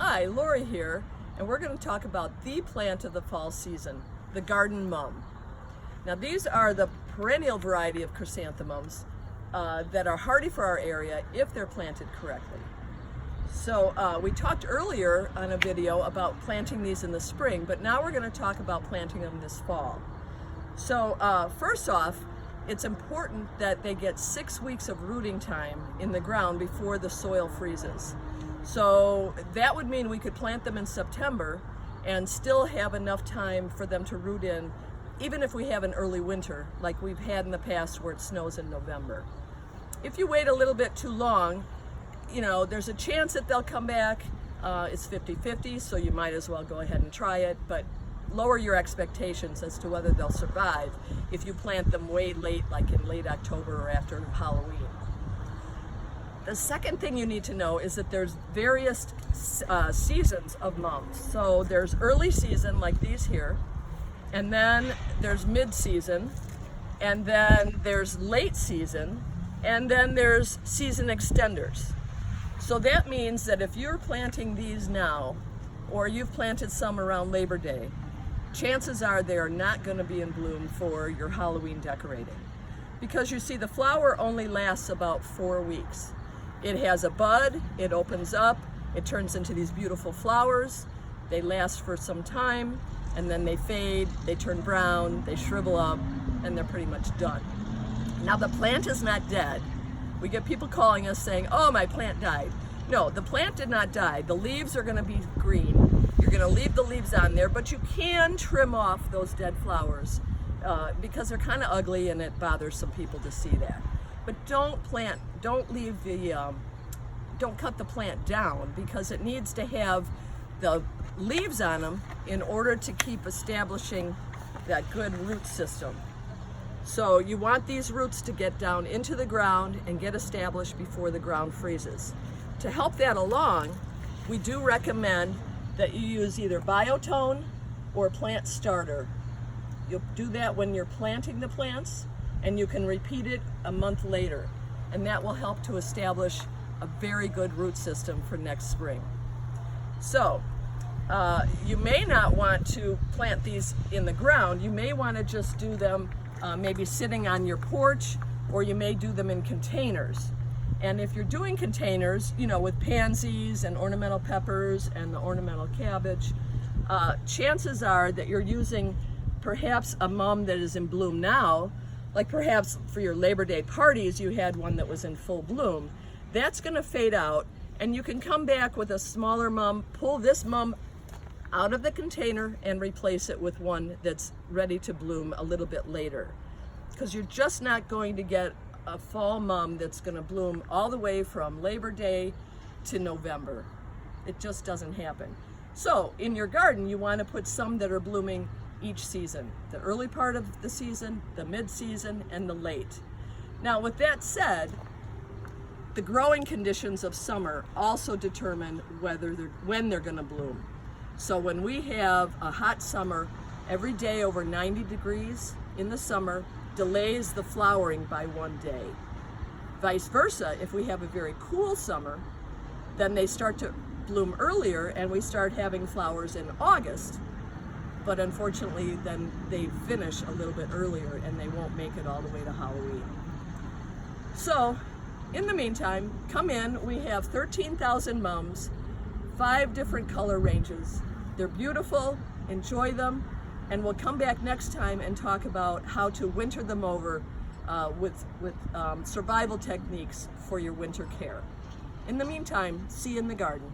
Hi, Lori here, and we're going to talk about the plant of the fall season, the garden mum. Now these are the perennial variety of chrysanthemums that are hardy for our area if they're planted correctly. So we talked earlier on a video about planting these in the spring, but now we're going to talk about planting them this fall. So first off, it's important that they get 6 weeks of rooting time in the ground before the soil freezes. So that would mean we could plant them in September and still have enough time for them to root in, even if we have an early winter like we've had in the past where it snows in November. If you wait a little bit too long, there's a chance that they'll come back. It's 50-50, so you might as well go ahead and try it, but lower your expectations as to whether they'll survive if you plant them way late, like in late October or after Halloween. The second thing you need to know is that there's various seasons of mums. So there's early season, like these here, and then there's mid-season, and then there's late season, and then there's season extenders. So that means that if you're planting these now, or you've planted some around Labor Day, chances are they are not going to be in bloom for your Halloween decorating. Because you see, the flower only lasts about 4 weeks. It has a bud, it opens up, it turns into these beautiful flowers. They last for some time, and then they fade, they turn brown, they shrivel up, and they're pretty much done. Now the plant is not dead. We get people calling us saying, oh, my plant died. No, the plant did not die. The leaves are gonna be green. You're gonna leave the leaves on there, but you can trim off those dead flowers because they're kind of ugly and it bothers some people to see that. But don't cut the plant down, because it needs to have the leaves on them in order to keep establishing that good root system. So you want these roots to get down into the ground and get established before the ground freezes. To help that along, we do recommend that you use either Biotone or Plant Starter. You'll do that when you're planting the plants, and you can repeat it a month later, and that will help to establish a very good root system for next spring. So you may not want to plant these in the ground. You may want to just do them maybe sitting on your porch, or you may do them in containers. And if you're doing containers, with pansies and ornamental peppers and the ornamental cabbage, chances are that you're using perhaps a mum that is in bloom now, like perhaps for your Labor Day parties you had one that was in full bloom. That's going to fade out, and you can come back with a smaller mum, pull this mum out of the container and replace it with one that's ready to bloom a little bit later. Because you're just not going to get a fall mum that's going to bloom all the way from Labor Day to November. It just doesn't happen. So in your garden, you want to put some that are blooming each season. The early part of the season, the mid-season, and the late. Now with that said, the growing conditions of summer also determine when they're going to bloom. So when we have a hot summer, every day over 90 degrees in the summer delays the flowering by 1 day. Vice versa, if we have a very cool summer, then they start to bloom earlier and we start having flowers in August. But unfortunately, then they finish a little bit earlier and they won't make it all the way to Halloween. So in the meantime, come in. We have 13,000 mums, 5 different color ranges. They're beautiful, enjoy them, and we'll come back next time and talk about how to winter them over with survival techniques for your winter care. In the meantime, see you in the garden.